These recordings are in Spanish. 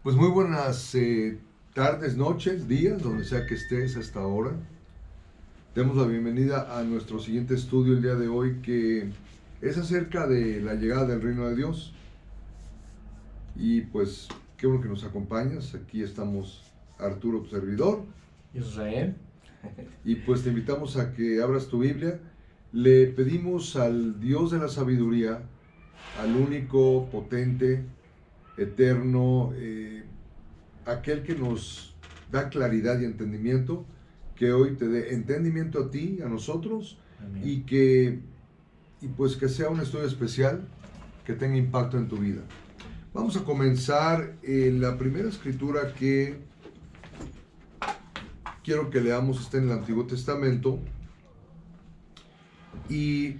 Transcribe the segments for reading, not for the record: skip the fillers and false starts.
Pues muy buenas tardes, noches, días, donde sea que estés hasta ahora. Te damos la bienvenida a nuestro siguiente estudio el día de hoy, que es acerca de la llegada del reino de Dios. Y pues qué bueno que nos acompañas. Aquí estamos Arturo, tu servidor. Israel. Y pues te invitamos a que abras tu Biblia. Le pedimos al Dios de la sabiduría, al único, potente, eterno, aquel que nos da claridad y entendimiento, que hoy te dé entendimiento a ti, a nosotros. Amén. Y pues que sea un estudio especial que tenga impacto en tu vida. Vamos a comenzar en la primera escritura que quiero que leamos, está en el Antiguo Testamento, y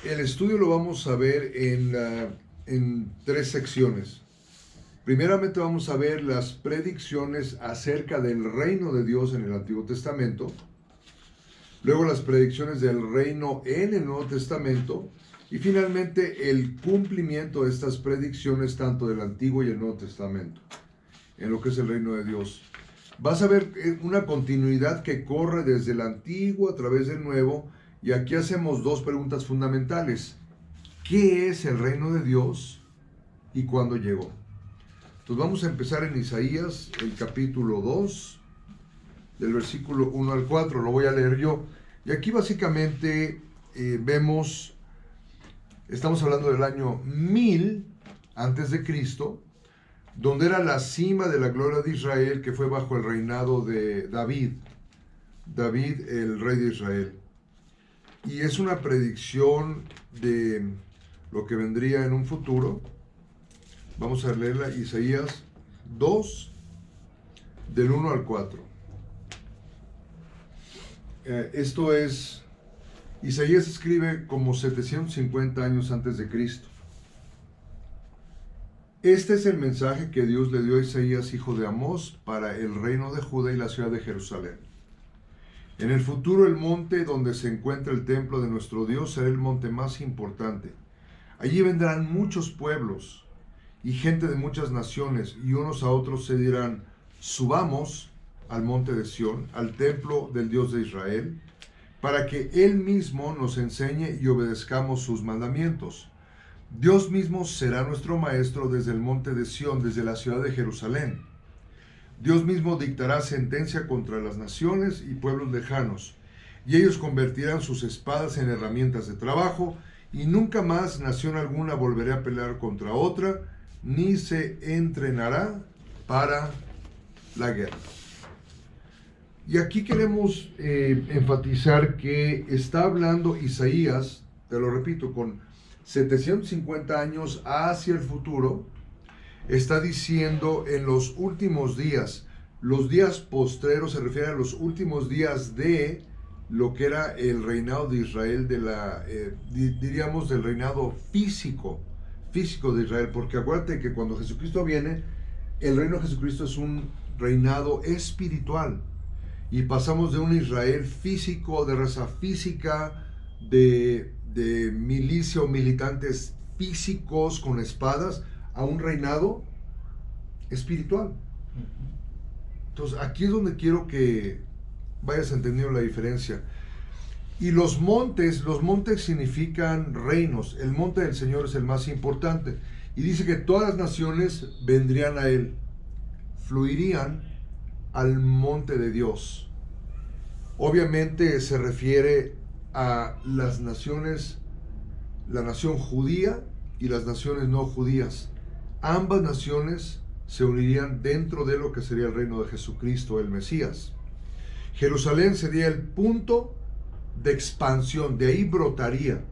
el estudio lo vamos a ver en tres secciones. Primeramente vamos a ver las predicciones acerca del reino de Dios en el Antiguo Testamento, luego las predicciones del reino en el Nuevo Testamento, y finalmente el cumplimiento de estas predicciones tanto del Antiguo y el Nuevo Testamento, en lo que es el reino de Dios. Vas a ver una continuidad que corre desde el Antiguo a través del Nuevo, y aquí hacemos dos preguntas fundamentales. ¿Qué es el reino de Dios y cuándo llegó? Entonces vamos a empezar en Isaías, el capítulo 2, del versículo 1 al 4, lo voy a leer yo. Y aquí básicamente vemos, estamos hablando del año 1000 antes de Cristo, donde era la cima de la gloria de Israel, que fue bajo el reinado de David, el rey de Israel. Y es una predicción de lo que vendría en un futuro. Vamos a leerla, Isaías 2, del 1 al 4. Esto es, Isaías escribe como 750 años antes de Cristo. Este es el mensaje que Dios le dio a Isaías, hijo de Amós, para el reino de Judá y la ciudad de Jerusalén. En el futuro, el monte donde se encuentra el templo de nuestro Dios será el monte más importante. Allí vendrán muchos pueblos y gente de muchas naciones, y unos a otros se dirán: subamos al monte de Sión, al templo del Dios de Israel, para que Él mismo nos enseñe y obedezcamos sus mandamientos. Dios mismo será nuestro maestro desde el monte de Sión, desde la ciudad de Jerusalén. Dios mismo dictará sentencia contra las naciones y pueblos lejanos, y ellos convertirán sus espadas en herramientas de trabajo, y nunca más nación alguna volverá a pelear contra otra, ni se entrenará para la guerra. Y aquí queremos enfatizar que está hablando Isaías, te lo repito, con 750 años hacia el futuro. Está diciendo en los últimos días. Los días postreros se refiere a los últimos días de lo que era el reinado de Israel, diríamos del reinado físico de Israel, porque acuérdate que cuando Jesucristo viene, el reino de Jesucristo es un reinado espiritual, y pasamos de un Israel físico, de raza física, de milicia o militantes físicos con espadas, a un reinado espiritual. Entonces aquí es donde quiero que vayas entendiendo la diferencia. Y los montes significan reinos. El monte del Señor es el más importante. Y dice que todas las naciones vendrían a Él, fluirían al monte de Dios. Obviamente se refiere a las naciones, la nación judía y las naciones no judías. Ambas naciones se unirían dentro de lo que sería el reino de Jesucristo, el Mesías. Jerusalén sería el punto de expansión, de ahí brotaría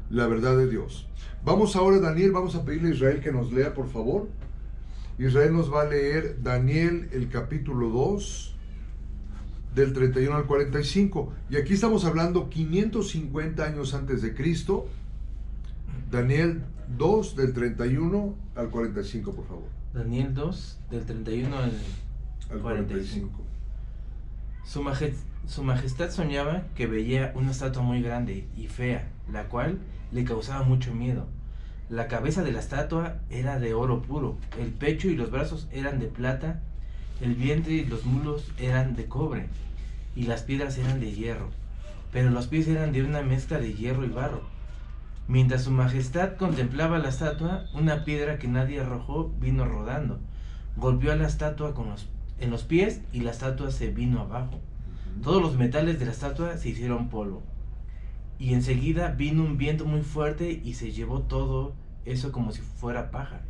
la verdad de Dios. Vamos ahora, Daniel, vamos a pedirle a Israel que nos lea, por favor. Israel nos va a leer Daniel, el capítulo 2, del 31 al 45. Y aquí estamos hablando 550 años antes de Cristo. Daniel 2, del 31 al 45, por favor. Daniel 2, del 31 al 45. Su majestad soñaba que veía una estatua muy grande y fea, la cual le causaba mucho miedo. La cabeza de la estatua era de oro puro, el pecho y los brazos eran de plata, el vientre y los muslos eran de cobre, y las piedras eran de hierro, pero los pies eran de una mezcla de hierro y barro. Mientras su majestad contemplaba la estatua, una piedra que nadie arrojó vino rodando, golpeó a la estatua en los pies y la estatua se vino abajo. Todos los metales de la estatua se hicieron polvo. Y enseguida vino un viento muy fuerte y se llevó todo eso como si fuera paja.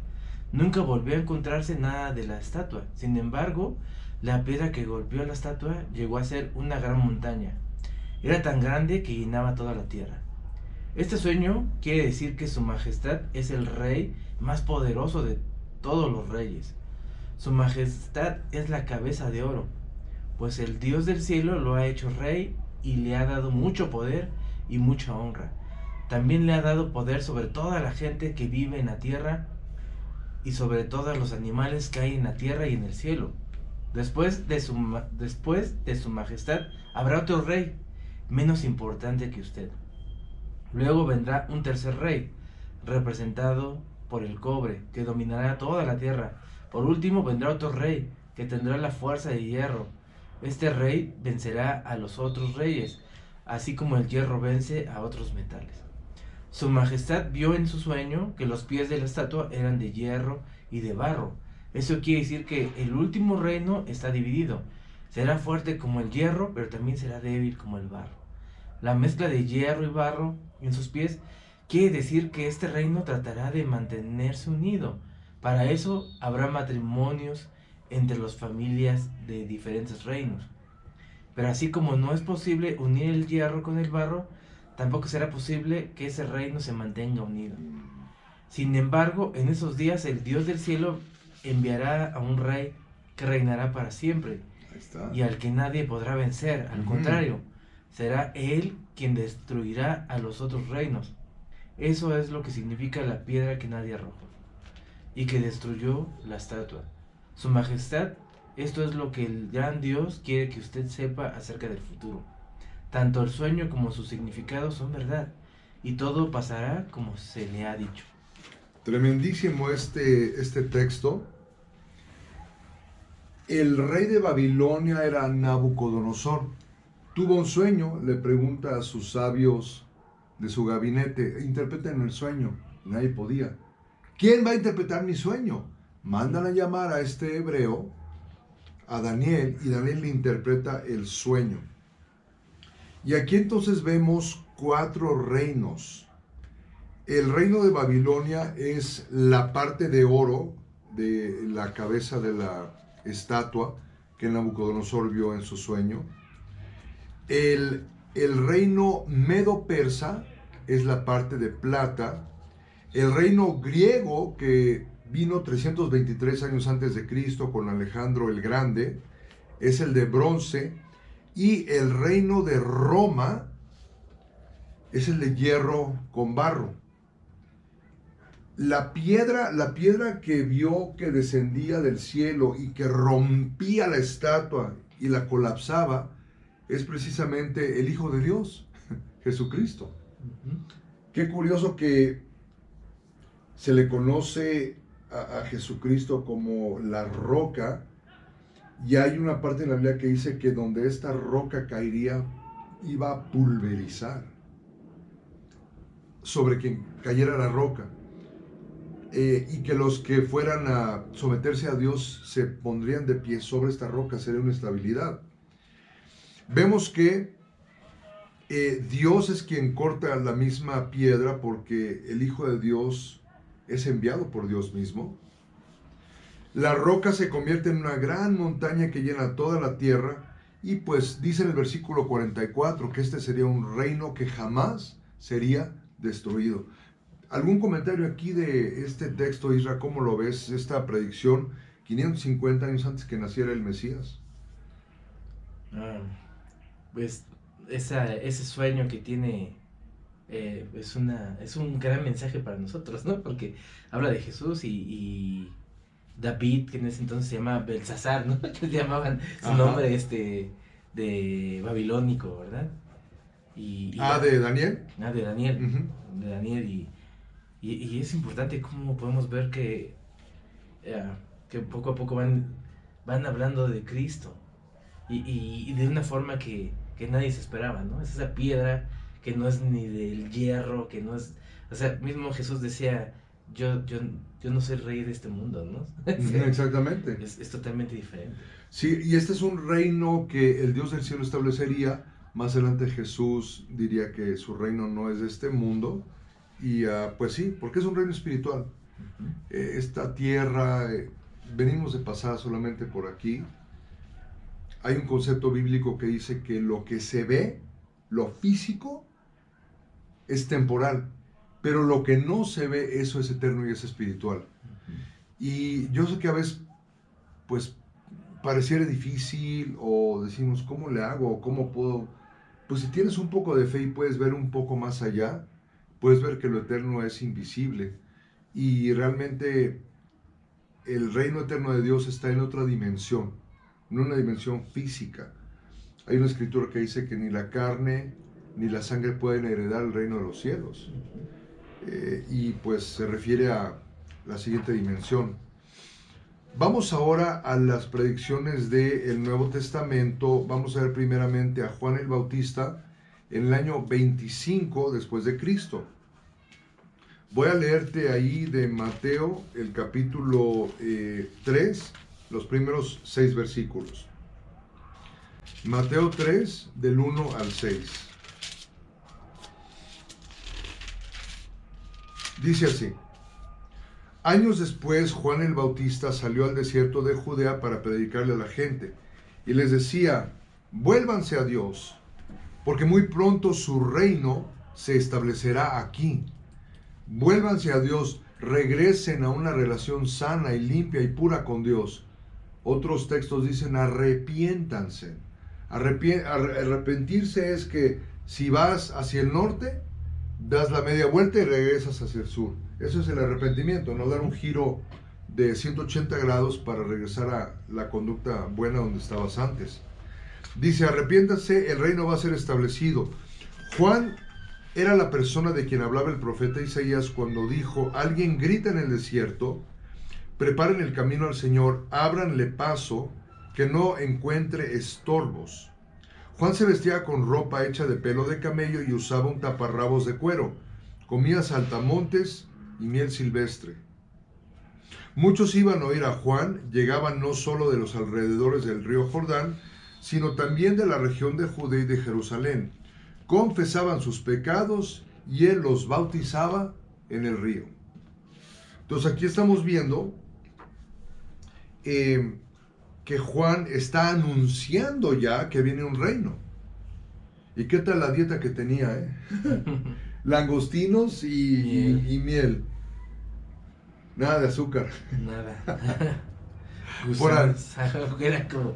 Nunca volvió a encontrarse nada de la estatua. Sin embargo, la piedra que golpeó a la estatua llegó a ser una gran montaña. Era tan grande que llenaba toda la tierra. Este sueño quiere decir que su majestad es el rey más poderoso de todos los reyes. Su majestad es la cabeza de oro, pues el Dios del cielo lo ha hecho rey y le ha dado mucho poder y mucha honra. También le ha dado poder sobre toda la gente que vive en la tierra y sobre todos los animales que hay en la tierra y en el cielo. Después de su majestad habrá otro rey, menos importante que usted. Luego vendrá un tercer rey, representado por el cobre, que dominará toda la tierra. Por último vendrá otro rey, que tendrá la fuerza de hierro. Este rey vencerá a los otros reyes, así como el hierro vence a otros metales. Su majestad vio en su sueño que los pies de la estatua eran de hierro y de barro. Eso quiere decir que el último reino está dividido. Será fuerte como el hierro, pero también será débil como el barro. La mezcla de hierro y barro en sus pies quiere decir que este reino tratará de mantenerse unido. Para eso habrá matrimonios entre las familias de diferentes reinos. Pero así como no es posible unir el hierro con el barro, tampoco será posible que ese reino se mantenga unido. Sin embargo, en esos días el Dios del cielo enviará a un rey que reinará para siempre y al que nadie podrá vencer. Al contrario, será él quien destruirá a los otros reinos. Eso es lo que significa la piedra que nadie arrojó y que destruyó la estatua. Su majestad, esto es lo que el gran Dios quiere que usted sepa acerca del futuro. Tanto el sueño como su significado son verdad, y todo pasará como se le ha dicho. Tremendísimo este texto. El rey de Babilonia era Nabucodonosor. Tuvo un sueño, le pregunta a sus sabios de su gabinete, interpreten el sueño. Nadie podía. ¿Quién va a interpretar mi sueño? Mandan a llamar a este hebreo, a Daniel, y Daniel le interpreta el sueño. Y aquí entonces vemos 4 reinos. El reino de Babilonia es la parte de oro de la cabeza de la estatua que Nabucodonosor vio en su sueño. El reino medo-persa es la parte de plata. El reino griego, que vino 323 años antes de Cristo con Alejandro el Grande, es el de bronce. Y el reino de Roma es el de hierro con barro. La piedra que vio que descendía del cielo y que rompía la estatua y la colapsaba, es precisamente el Hijo de Dios, Jesucristo. Qué curioso que se le conoce a Jesucristo como la roca, y hay una parte en la Biblia que dice que donde esta roca caería, iba a pulverizar sobre quien cayera la roca. Y que los que fueran a someterse a Dios se pondrían de pie sobre esta roca, sería una estabilidad. Vemos que Dios es quien corta la misma piedra, porque el Hijo de Dios es enviado por Dios mismo. La roca se convierte en una gran montaña que llena toda la tierra, y pues dice en el versículo 44 que este sería un reino que jamás sería destruido. ¿Algún comentario aquí de este texto, Isra? ¿Cómo lo ves, esta predicción 550 años antes que naciera el Mesías? Pues ese sueño que tiene es un gran mensaje para nosotros, ¿no? Porque habla de Jesús y David, que en ese entonces se llama Belsasar, ¿no? Le llamaban su nombre de babilónico, ¿verdad? ¿De Daniel? De Daniel. De Daniel Y es importante cómo podemos ver que poco a poco van hablando de Cristo y de una forma que nadie se esperaba, ¿no? Es esa piedra que no es ni del hierro, que no es... O sea, mismo Jesús decía, yo no soy rey de este mundo, ¿no? Exactamente. Es totalmente diferente. Sí, y este es un reino que el Dios del cielo establecería. Más adelante Jesús diría que su reino no es de este mundo. Y pues sí, porque es un reino espiritual. Esta tierra, venimos de pasada solamente por aquí. Hay un concepto bíblico que dice que lo que se ve, lo físico, es temporal. Pero lo que no se ve, eso es eterno y es espiritual. Y yo sé que a veces, pues, pareciera difícil o decimos, ¿cómo le hago? ¿O cómo puedo? Pues si tienes un poco de fe y puedes ver un poco más allá, puedes ver que lo eterno es invisible. Y realmente el reino eterno de Dios está en otra dimensión, no en una dimensión física. Hay una escritura que dice que ni la carne ni la sangre pueden heredar el reino de los cielos. Y pues se refiere a la siguiente dimensión. Vamos ahora a las predicciones del Nuevo Testamento. Vamos a ver primeramente a Juan el Bautista en el año 25 después de Cristo. Voy a leerte ahí de Mateo el capítulo 3, los primeros 6 versículos. Mateo 3, del 1 al 6. Dice así: Años después, Juan el Bautista salió al desierto de Judea para predicarle a la gente, y les decía, vuélvanse a Dios, porque muy pronto su reino se establecerá aquí. Vuélvanse a Dios, regresen a una relación sana y limpia y pura con Dios. Otros textos dicen, arrepiéntanse. Arrepentirse es que si vas hacia el norte, das la media vuelta y regresas hacia el sur. Eso es el arrepentimiento, no dar un giro de 180 grados para regresar a la conducta buena donde estabas antes. Dice, arrepiéntanse, el reino va a ser establecido. Juan era la persona de quien hablaba el profeta Isaías cuando dijo, alguien grita en el desierto, preparen el camino al Señor, ábranle paso, que no encuentre estorbos. Juan se vestía con ropa hecha de pelo de camello y usaba un taparrabos de cuero. Comía saltamontes y miel silvestre. Muchos iban a oír a Juan, llegaban no solo de los alrededores del río Jordán, sino también de la región de Judea y de Jerusalén. Confesaban sus pecados y él los bautizaba en el río. Entonces aquí estamos viendo que Juan está anunciando ya que viene un reino. ¿Y qué tal la dieta que tenía? Langostinos y miel. Nada de azúcar. Nada. Era como...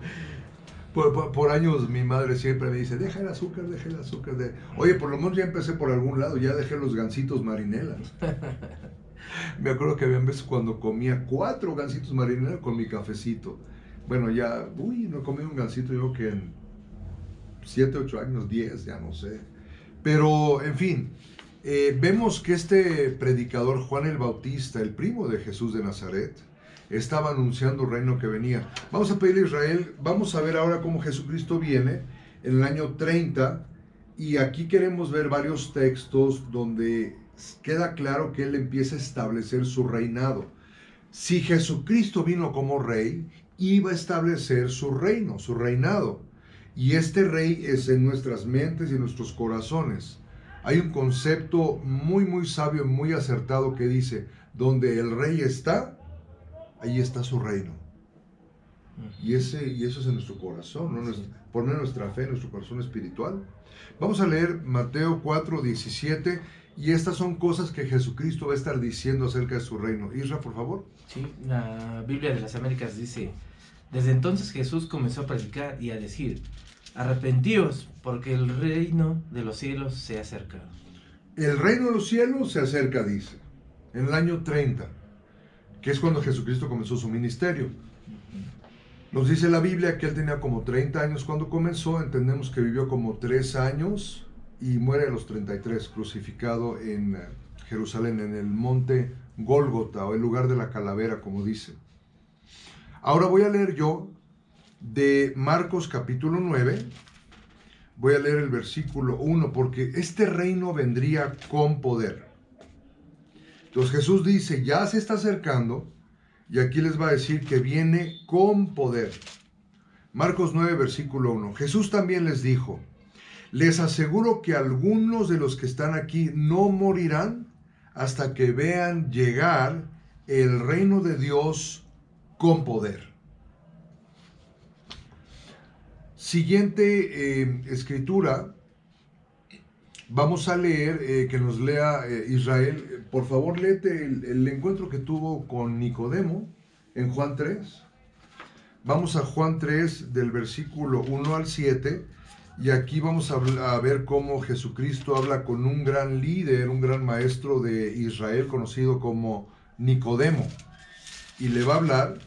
Por años mi madre siempre me dice, deja el azúcar, deja el azúcar. Oye, por lo menos ya empecé por algún lado, ya dejé los gansitos marinelas. Me acuerdo que había veces cuando comía 4 gansitos marinelas con mi cafecito. Bueno, ya, no comí un gansito yo que en 7, 8 años, 10, ya no sé. Pero, en fin, vemos que este predicador Juan el Bautista, el primo de Jesús de Nazaret, estaba anunciando el reino que venía. Vamos a pedirle a Israel, vamos a ver ahora cómo Jesucristo viene en el año 30, y aquí queremos ver varios textos donde queda claro que él empieza a establecer su reinado. Si Jesucristo vino como rey, iba a establecer su reino, su reinado. Y este rey es en nuestras mentes y en nuestros corazones. Hay un concepto muy, muy sabio, muy acertado que dice, donde el rey está, ahí está su reino. Y eso es en nuestro corazón, ¿no? Poner nuestra fe en nuestro corazón espiritual. Vamos a leer Mateo 4, 17, y estas son cosas que Jesucristo va a estar diciendo acerca de su reino. Isra, por favor. Sí, la Biblia de las Américas dice, desde entonces Jesús comenzó a predicar y a decir, arrepentíos, porque el reino de los cielos se ha acercado. El reino de los cielos se acerca, dice, en el año 30, que es cuando Jesucristo comenzó su ministerio. Nos dice la Biblia que él tenía como 30 años cuando comenzó, entendemos que vivió como 3 años y muere a los 33, crucificado en Jerusalén, en el monte Gólgota, o el lugar de la calavera, como dice. Ahora voy a leer yo de Marcos capítulo 9, voy a leer el versículo 1, porque este reino vendría con poder. Entonces Jesús dice, ya se está acercando, y aquí les va a decir que viene con poder. Marcos 9, versículo 1. Jesús también les dijo, les aseguro que algunos de los que están aquí no morirán hasta que vean llegar el reino de Dios con poder. Siguiente escritura, vamos a leer, que nos lea Israel. Por favor, léete el encuentro que tuvo con Nicodemo en Juan 3. Vamos a Juan 3 del versículo 1 al 7, y aquí vamos a ver cómo Jesucristo habla con un gran líder, un gran maestro de Israel conocido como Nicodemo, y le va a hablar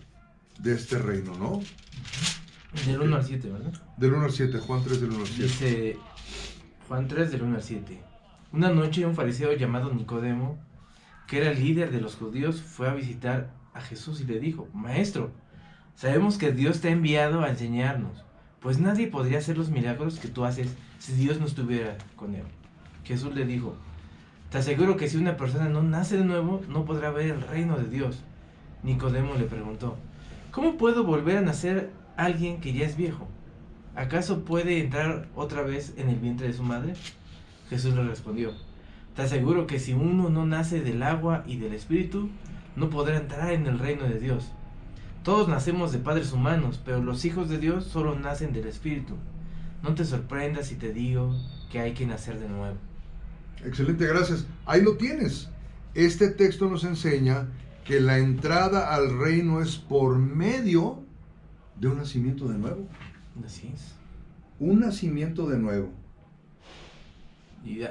de este reino, ¿no? Del 1 al 7, ¿verdad? Del 1 al 7, Juan 3 del 1 al 7. Dice Juan 3 del 1 al 7. Una noche un fariseo llamado Nicodemo, que era el líder de los judíos, fue a visitar a Jesús y le dijo, Maestro, sabemos que Dios te ha enviado a enseñarnos, pues nadie podría hacer los milagros que tú haces si Dios no estuviera con él. Jesús le dijo, te aseguro que si una persona no nace de nuevo, no podrá ver el reino de Dios. Nicodemo le preguntó, ¿cómo puedo volver a nacer alguien que ya es viejo? ¿Acaso puede entrar otra vez en el vientre de su madre? Jesús le respondió, te aseguro que si uno no nace del agua y del espíritu, no podrá entrar en el reino de Dios. Todos nacemos de padres humanos, pero los hijos de Dios solo nacen del espíritu. No te sorprendas si te digo que hay que nacer de nuevo. Excelente, gracias. Ahí lo tienes. Este texto nos enseña que la entrada al reino es por medio de un nacimiento de nuevo. Así es. Un nacimiento de nuevo. Y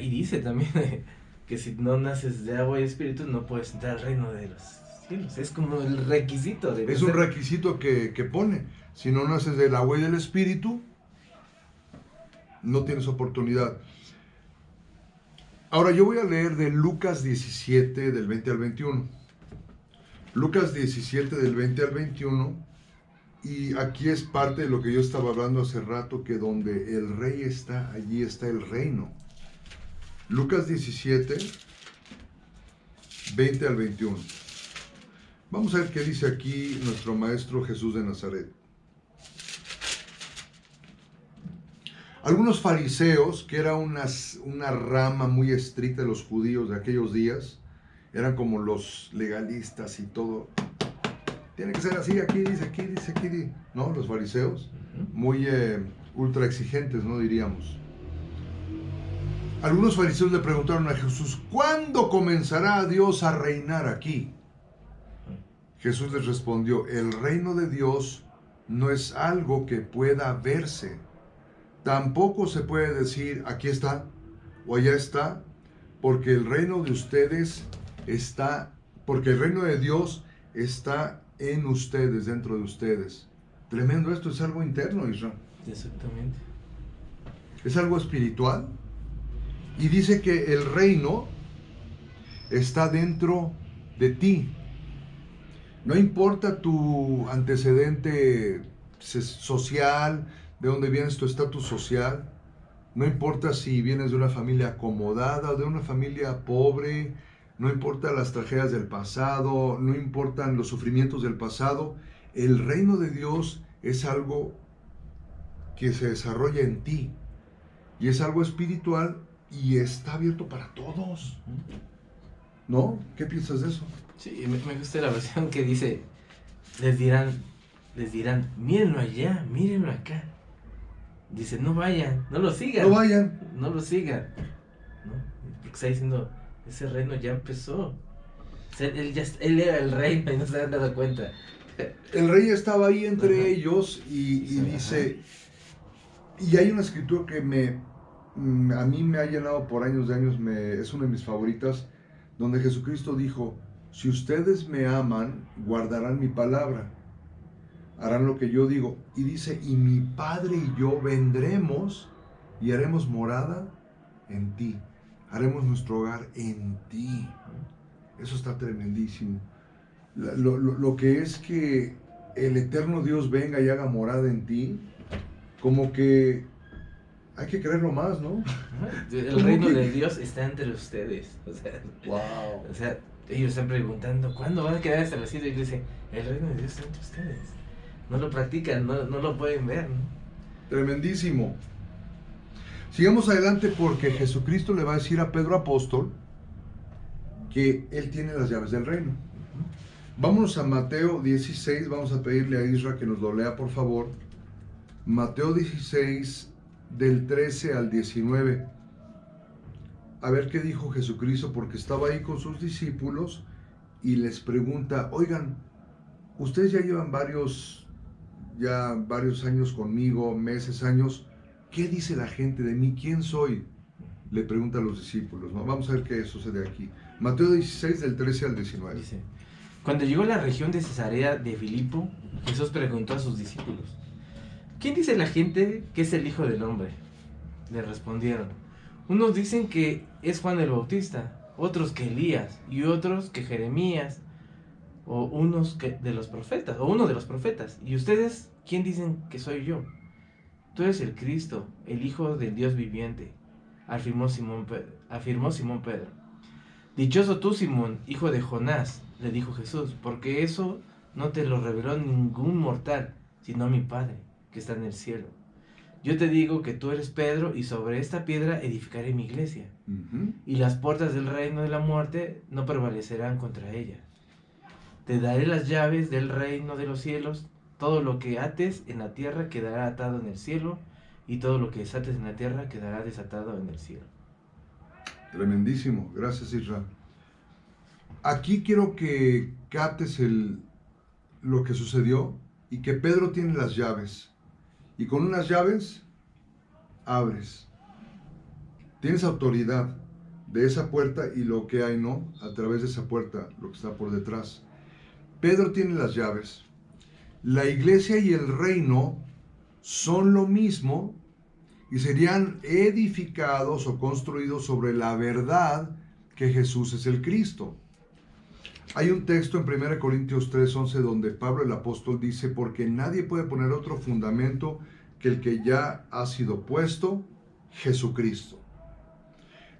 dice también que si no naces de agua y espíritu no puedes entrar al reino de los cielos. Es como el requisito. Es un requisito que pone. Si no naces del agua y del espíritu, no tienes oportunidad. Ahora yo voy a leer de Lucas 17 del 20 al 21. Lucas 17 del 20 al 21. Y aquí es parte de lo que yo estaba hablando hace rato, que donde el rey está, allí está el reino. Lucas 17, 20 al 21. Vamos a ver qué dice aquí nuestro maestro Jesús de Nazaret. Algunos fariseos, que era una rama muy estricta de los judíos de aquellos días, eran como los legalistas y todo. Tiene que ser así, aquí dice, aquí dice, aquí dice. ¿No? Los fariseos, muy ultra exigentes, ¿no? Diríamos. Algunos fariseos le preguntaron a Jesús, ¿cuándo comenzará Dios a reinar aquí? Jesús les respondió, el reino de Dios no es algo que pueda verse. Tampoco se puede decir, aquí está o allá está, porque el reino de ustedes está, porque el reino de Dios está en ustedes, dentro de ustedes. Tremendo, esto es algo interno, Israel. Exactamente. Es algo espiritual. Y dice que el reino está dentro de ti. No importa tu antecedente social, de dónde vienes, tu estatus social. No importa si vienes de una familia acomodada o de una familia pobre. No importa las tragedias del pasado, no importan los sufrimientos del pasado. El reino de Dios es algo que se desarrolla en ti. Y es algo espiritual y está abierto para todos. ¿No? ¿Qué piensas de eso? Sí, me gusta la versión que dice, les dirán, mírenlo allá, mírenlo acá. Dice, no vayan, no lo sigan. No vayan. No lo sigan. ¿No? Porque está diciendo, ese reino ya empezó. O sea, él era el rey y no se habían dado cuenta. El rey estaba ahí entre ellos y dice, y hay una escritura que a mí me ha llenado por años de años, es una de mis favoritas, donde Jesucristo dijo, si ustedes me aman, guardarán mi palabra, harán lo que yo digo. Y dice, y mi Padre y yo vendremos y haremos morada en ti. haremos nuestro hogar en ti. Eso está tremendísimo. Lo que es que el eterno Dios venga y haga morada en ti, como que hay que creerlo más, ¿no? El reino de Dios está entre ustedes. Wow. O sea, ellos están preguntando, ¿cuándo van a quedar establecidos? Y él dice, el reino de Dios está entre ustedes. No lo practican, no lo pueden ver, ¿no? Tremendísimo. Sigamos adelante porque Jesucristo le va a decir a Pedro apóstol que él tiene las llaves del reino. Vámonos a Mateo 16, vamos a pedirle a Isra que nos lo lea por favor. Mateo 16, del 13 al 19. A ver qué dijo Jesucristo, porque estaba ahí con sus discípulos y les pregunta, oigan, ustedes ya llevan varios años conmigo, meses, años, ¿qué dice la gente de mí? ¿Quién soy? Le pregunta a los discípulos, ¿no? Vamos a ver qué sucede aquí. Mateo 16, del 13 al 19. Dice, cuando llegó a la región de Cesarea de Filipo, Jesús preguntó a sus discípulos, ¿quién dice la gente que es el Hijo del Hombre? Le respondieron, unos dicen que es Juan el Bautista, otros que Elías, y otros que Jeremías, o uno de los profetas. ¿Y ustedes quién dicen que soy yo? Tú eres el Cristo, el Hijo del Dios viviente, afirmó Simón Pedro. Dichoso tú, Simón, hijo de Jonás, le dijo Jesús, porque eso no te lo reveló ningún mortal, sino mi Padre, que está en el cielo. Yo te digo que tú eres Pedro, y sobre esta piedra edificaré mi iglesia, y las puertas del reino de la muerte no prevalecerán contra ella. Te daré las llaves del reino de los cielos. Todo lo que ates en la tierra quedará atado en el cielo, y todo lo que desates en la tierra quedará desatado en el cielo. Tremendísimo, gracias Israel. Aquí quiero que captes lo que sucedió y que Pedro tiene las llaves. Y con unas llaves abres. Tienes autoridad de esa puerta y lo que hay, ¿no? A través de esa puerta, lo que está por detrás. Pedro tiene las llaves. La iglesia y el reino son lo mismo y serían edificados o construidos sobre la verdad que Jesús es el Cristo. Hay un texto en 1 Corintios 3:11 donde Pablo el apóstol dice, porque nadie puede poner otro fundamento que el que ya ha sido puesto, Jesucristo.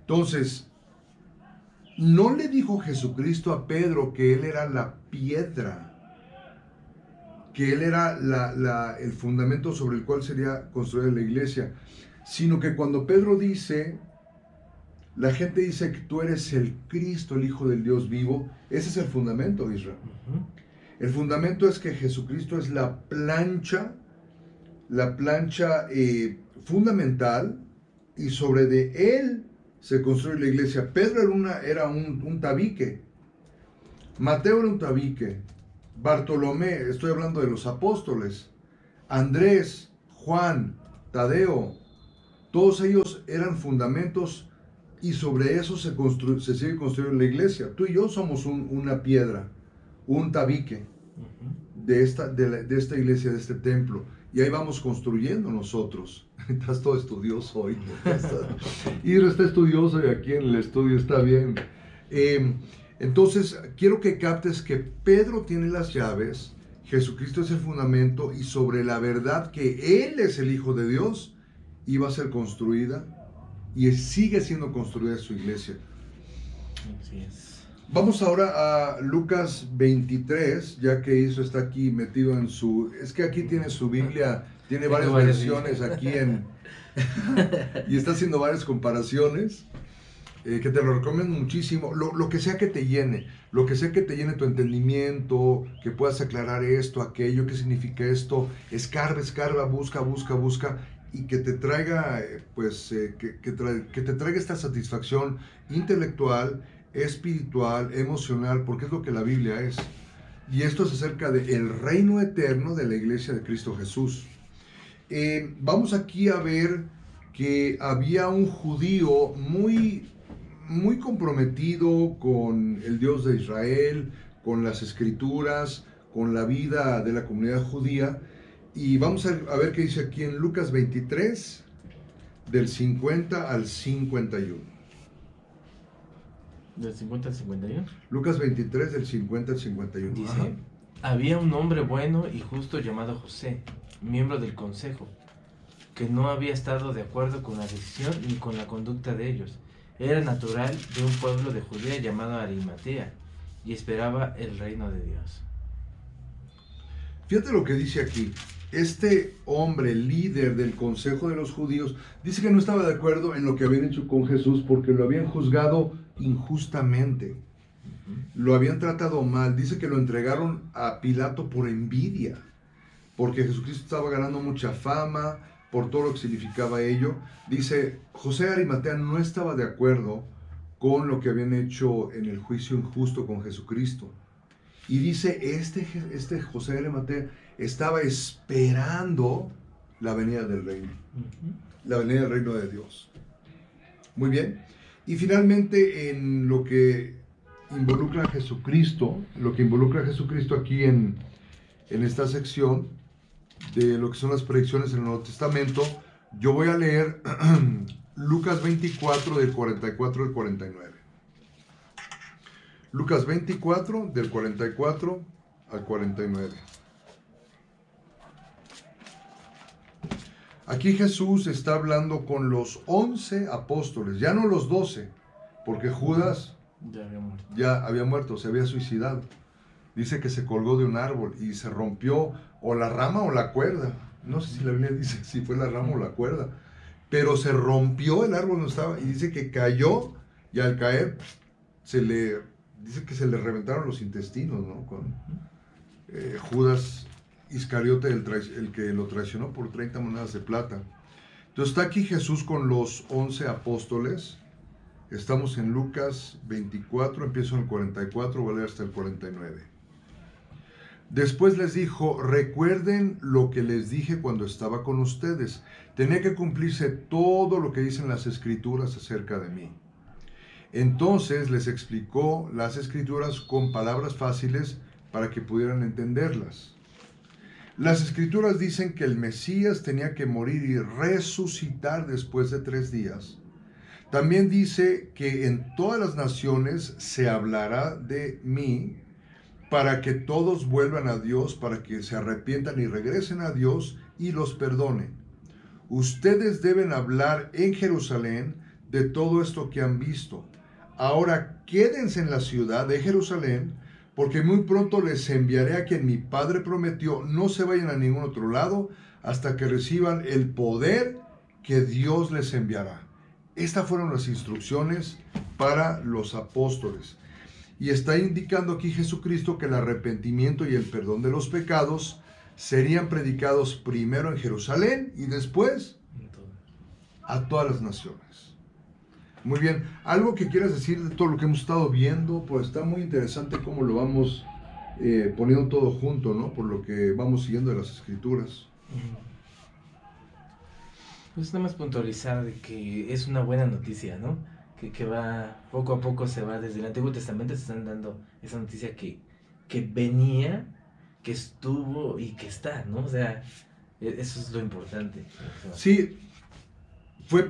Entonces, no le dijo Jesucristo a Pedro que él era la piedra, que él era el fundamento sobre el cual sería construida la iglesia, sino que cuando Pedro dice, la gente dice que tú eres el Cristo, el Hijo del Dios vivo, ese es el fundamento, Israel. El fundamento es que Jesucristo es la plancha fundamental, y sobre de él se construye la iglesia. Pedro era un tabique, Mateo era un tabique, Bartolomé, estoy hablando de los apóstoles, Andrés, Juan, Tadeo, todos ellos eran fundamentos y sobre eso se sigue construyendo la iglesia. Tú y yo somos una piedra, un tabique de esta iglesia, de este templo, y ahí vamos construyendo nosotros. Estás todo estudioso hoy. Ira está estudioso y aquí en el estudio está bien. Entonces, quiero que captes que Pedro tiene las llaves, Jesucristo es el fundamento, y sobre la verdad que Él es el Hijo de Dios, iba a ser construida y sigue siendo construida su iglesia. Así es. Vamos ahora a Lucas 23, ya que Isra está aquí metido en es que aquí tiene su Biblia, tiene varias versiones aquí y está haciendo varias comparaciones. Que te lo recomiendo muchísimo, lo que sea que te llene, tu entendimiento, que puedas aclarar esto, aquello, qué significa esto, escarba, busca, y que te traiga, que te traiga esta satisfacción intelectual, espiritual, emocional, porque es lo que la Biblia es. Y esto es acerca del reino eterno de la iglesia de Cristo Jesús. Vamos aquí a ver que había un judío muy comprometido con el Dios de Israel, con las escrituras, con la vida de la comunidad judía. Y vamos a ver qué dice aquí en Lucas 23, del 50 al 51. Del 50 al 51. Lucas 23, del 50 al 51. Dice, Ajá. había un hombre bueno y justo llamado José, miembro del consejo, que no había estado de acuerdo con la decisión ni con la conducta de ellos. Era natural de un pueblo de Judea llamado Arimatea y esperaba el reino de Dios. Fíjate lo que dice aquí. Este hombre, líder del consejo de los judíos, dice que no estaba de acuerdo en lo que habían hecho con Jesús porque lo habían juzgado injustamente. Lo habían tratado mal. Dice que lo entregaron a Pilato por envidia, porque Jesucristo estaba ganando mucha fama, por todo lo que significaba ello. Dice, José de Arimatea no estaba de acuerdo con lo que habían hecho en el juicio injusto con Jesucristo. Y dice, este José de Arimatea estaba esperando la venida del reino, la venida del reino de Dios. Muy bien. Y finalmente, en lo que involucra a Jesucristo, aquí en esta sección de lo que son las predicciones en el Nuevo Testamento, yo voy a leer Lucas 24 del 44 al 49. Lucas 24 del 44 al 49. Aquí Jesús está hablando con los 11 apóstoles, ya no los 12, porque Judas ya había muerto, se había suicidado. Dice que se colgó de un árbol y se rompió o la rama o la cuerda. No sé si la Biblia dice si fue la rama o la cuerda, pero se rompió el árbol donde estaba y dice que cayó y al caer dice que se le reventaron los intestinos, ¿no? Con Judas Iscariote, el que lo traicionó por 30 monedas de plata. Entonces está aquí Jesús con los 11 apóstoles. Estamos en Lucas 24, empiezo en el 44, voy a leer hasta el 49. Después les dijo, recuerden lo que les dije cuando estaba con ustedes. Tenía que cumplirse todo lo que dicen las Escrituras acerca de mí. Entonces les explicó las Escrituras con palabras fáciles para que pudieran entenderlas. Las Escrituras dicen que el Mesías tenía que morir y resucitar después de 3 días. También dice que en todas las naciones se hablará de mí para que todos vuelvan a Dios, para que se arrepientan y regresen a Dios y los perdone. Ustedes deben hablar en Jerusalén de todo esto que han visto. Ahora quédense en la ciudad de Jerusalén, porque muy pronto les enviaré a quien mi Padre prometió. No se vayan a ningún otro lado hasta que reciban el poder que Dios les enviará. Estas fueron las instrucciones para los apóstoles. Y está indicando aquí Jesucristo que el arrepentimiento y el perdón de los pecados serían predicados primero en Jerusalén y después a todas las naciones. Muy bien, ¿algo que quieras decir de todo lo que hemos estado viendo? Pues está muy interesante cómo lo vamos poniendo todo junto, ¿no? Por lo que vamos siguiendo de las Escrituras. Pues nada más puntualizar de que es una buena noticia, ¿no? Que va, poco a poco se va, desde el Antiguo Testamento se están dando esa noticia que venía, que estuvo y que está, ¿no? O sea, eso es lo importante. Sí, fue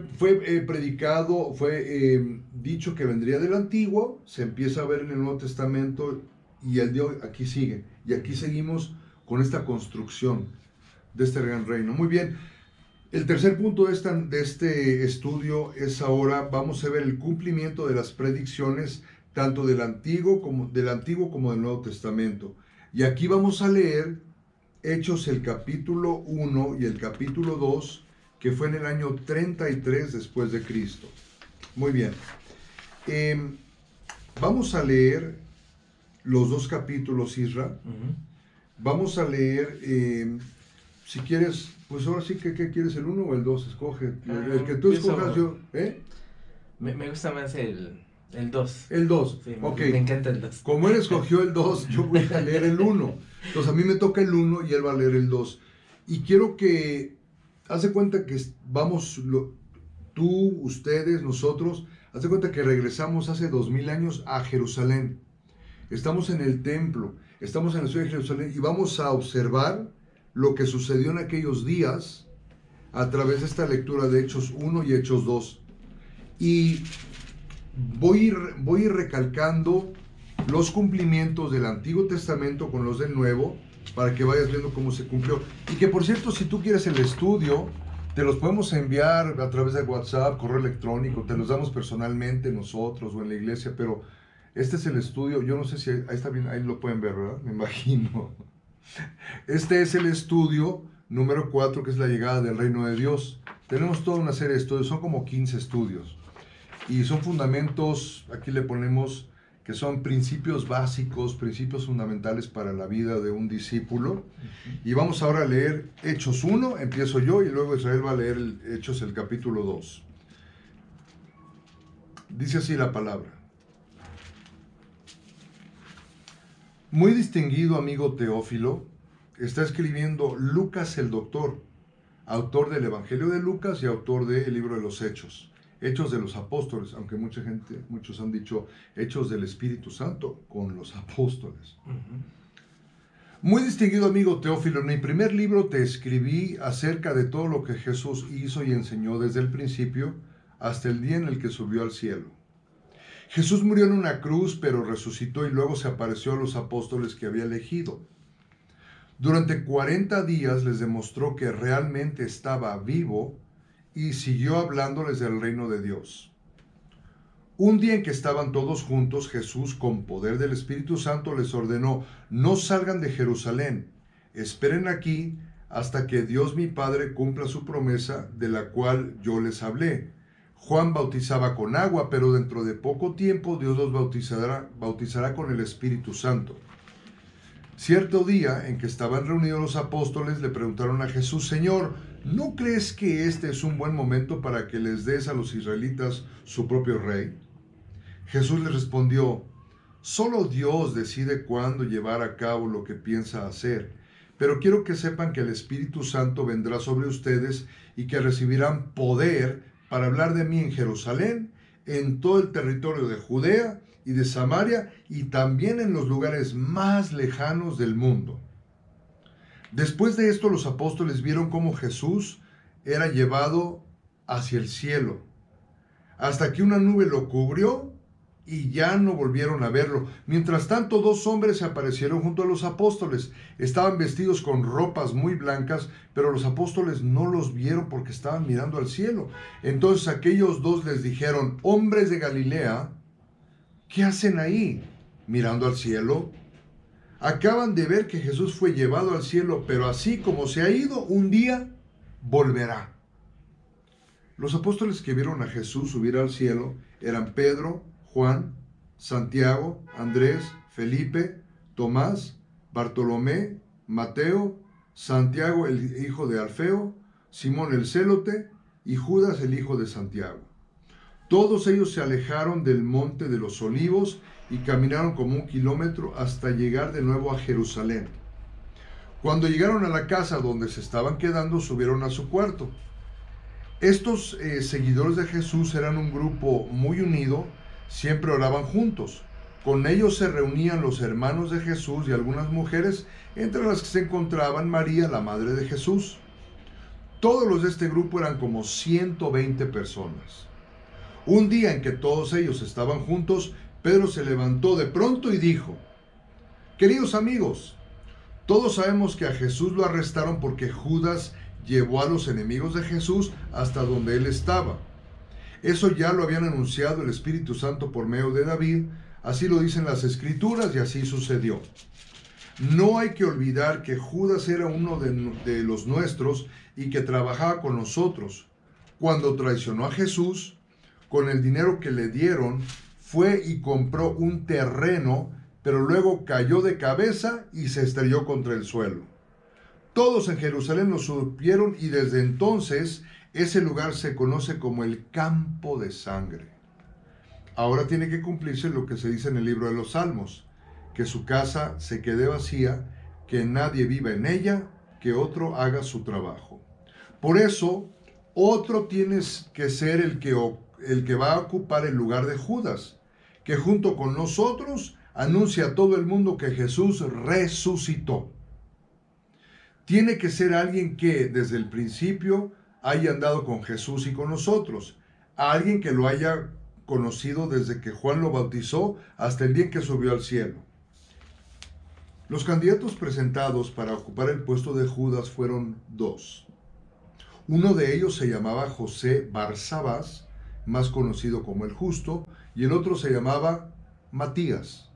predicado, fue dicho que vendría del Antiguo, se empieza a ver en el Nuevo Testamento y el de hoy aquí sigue. Y aquí seguimos con esta construcción de este gran reino. Muy bien. El tercer punto de este estudio es ahora, vamos a ver el cumplimiento de las predicciones tanto del Antiguo como del Nuevo Testamento. Y aquí vamos a leer Hechos el capítulo 1 y el capítulo 2, que fue en el año 33 después de Cristo. Muy bien. Vamos a leer los 2 capítulos, Isra. Vamos a leer, si quieres... Pues ahora sí, ¿qué quieres? ¿El 1 o el 2? Escoge. El que tú escojas, yo... Me gusta más el 2. El 2, sí, ok. Me encanta el 2. Como él escogió el 2, yo voy a leer el 1. Entonces a mí me toca el 1 y él va a leer el 2. Y quiero que... Haz de cuenta que vamos... Tú, ustedes, nosotros... Haz de cuenta que regresamos hace 2000 años a Jerusalén. Estamos en el templo. Estamos en la ciudad de Jerusalén y vamos a observar lo que sucedió en aquellos días a través de esta lectura de Hechos 1 y Hechos 2. Y voy a ir recalcando los cumplimientos del Antiguo Testamento con los del Nuevo, para que vayas viendo cómo se cumplió. Y que, por cierto, si tú quieres el estudio, te los podemos enviar a través de WhatsApp, correo electrónico, te los damos personalmente nosotros o en la iglesia, pero este es el estudio. Yo no sé si ahí está bien, ahí lo pueden ver, ¿verdad? Me imagino. Este es el estudio número 4, que es la llegada del reino de Dios. Tenemos toda una serie de estudios, son como 15 estudios. Y son fundamentos, aquí le ponemos, que son principios básicos, principios fundamentales para la vida de un discípulo. Y vamos ahora a leer Hechos 1, empiezo yo, y luego Israel va a leer Hechos el capítulo 2. Dice así la palabra. Muy distinguido amigo Teófilo, está escribiendo Lucas el doctor, autor del Evangelio de Lucas y autor del libro de los Hechos. Hechos de los Apóstoles, aunque muchos han dicho Hechos del Espíritu Santo con los Apóstoles. Muy distinguido amigo Teófilo, en mi primer libro te escribí acerca de todo lo que Jesús hizo y enseñó desde el principio hasta el día en el que subió al cielo. Jesús murió en una cruz, pero resucitó y luego se apareció a los apóstoles que había elegido. Durante 40 días les demostró que realmente estaba vivo y siguió hablándoles del reino de Dios. Un día en que estaban todos juntos, Jesús, con poder del Espíritu Santo, les ordenó: no salgan de Jerusalén, esperen aquí hasta que Dios mi Padre cumpla su promesa de la cual yo les hablé. Juan bautizaba con agua, pero dentro de poco tiempo Dios los bautizará con el Espíritu Santo. Cierto día en que estaban reunidos los apóstoles, le preguntaron a Jesús: Señor, ¿no crees que este es un buen momento para que les des a los israelitas su propio rey? Jesús les respondió: solo Dios decide cuándo llevar a cabo lo que piensa hacer, pero quiero que sepan que el Espíritu Santo vendrá sobre ustedes y que recibirán poder para hablar de mí en Jerusalén, en todo el territorio de Judea y de Samaria y también en los lugares más lejanos del mundo. Después de esto, los apóstoles vieron cómo Jesús era llevado hacia el cielo, hasta que una nube lo cubrió y ya no volvieron a verlo. Mientras tanto, 2 hombres se aparecieron junto a los apóstoles. Estaban vestidos con ropas muy blancas, pero los apóstoles no los vieron porque estaban mirando al cielo. Entonces aquellos 2 les dijeron: hombres de Galilea, ¿qué hacen ahí, mirando al cielo? Acaban de ver que Jesús fue llevado al cielo, pero así como se ha ido, un día volverá. Los apóstoles que vieron a Jesús subir al cielo eran Pedro, Juan, Santiago, Andrés, Felipe, Tomás, Bartolomé, Mateo, Santiago el hijo de Alfeo, Simón el celote y Judas el hijo de Santiago. Todos ellos se alejaron del monte de los Olivos y caminaron como 1 kilómetro hasta llegar de nuevo a Jerusalén. Cuando llegaron a la casa donde se estaban quedando, subieron a su cuarto. Estos seguidores de Jesús eran un grupo muy unido, siempre oraban juntos. Con ellos se reunían los hermanos de Jesús y algunas mujeres, entre las que se encontraban María, la madre de Jesús. Todos los de este grupo eran como 120 personas. Un día en que todos ellos estaban juntos, Pedro se levantó de pronto y dijo: queridos amigos, todos sabemos que a Jesús lo arrestaron porque Judas llevó a los enemigos de Jesús hasta donde él estaba. Eso ya lo habían anunciado el Espíritu Santo por medio de David, así lo dicen las Escrituras y así sucedió. No hay que olvidar que Judas era uno de los nuestros y que trabajaba con nosotros. Cuando traicionó a Jesús, con el dinero que le dieron, fue y compró un terreno, pero luego cayó de cabeza y se estrelló contra el suelo. Todos en Jerusalén lo supieron y desde entonces ese lugar se conoce como el campo de sangre. Ahora tiene que cumplirse lo que se dice en el libro de los Salmos: que su casa se quede vacía, que nadie viva en ella, que otro haga su trabajo. Por eso, otro tiene que ser el que va a ocupar el lugar de Judas, que junto con nosotros anuncia a todo el mundo que Jesús resucitó. Tiene que ser alguien que desde el principio haya andado con Jesús y con nosotros, alguien que lo haya conocido desde que Juan lo bautizó hasta el día en que subió al cielo. Los candidatos presentados para ocupar el puesto de Judas fueron dos. Uno de ellos se llamaba José Barsabás, más conocido como el Justo, y el otro se llamaba Matías.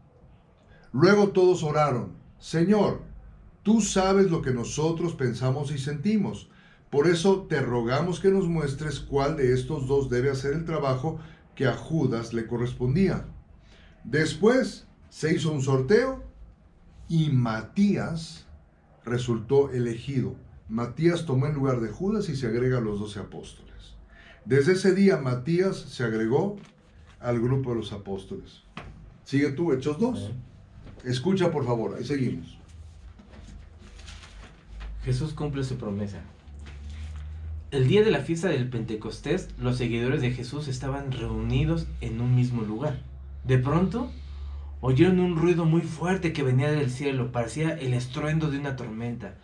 Luego todos oraron: Señor, tú sabes lo que nosotros pensamos y sentimos. Por eso te rogamos que nos muestres cuál de estos dos debe hacer el trabajo que a Judas le correspondía. Después se hizo un sorteo y Matías resultó elegido. Matías tomó el lugar de Judas y se agrega a los 12 apóstoles. Desde ese día Matías se agregó al grupo de los apóstoles. Sigue tú, Hechos 2. Escucha por favor, ahí seguimos. Jesús cumple su promesa. El día de la fiesta del Pentecostés, los seguidores de Jesús estaban reunidos en un mismo lugar. De pronto, oyeron un ruido muy fuerte que venía del cielo, parecía el estruendo de una tormenta,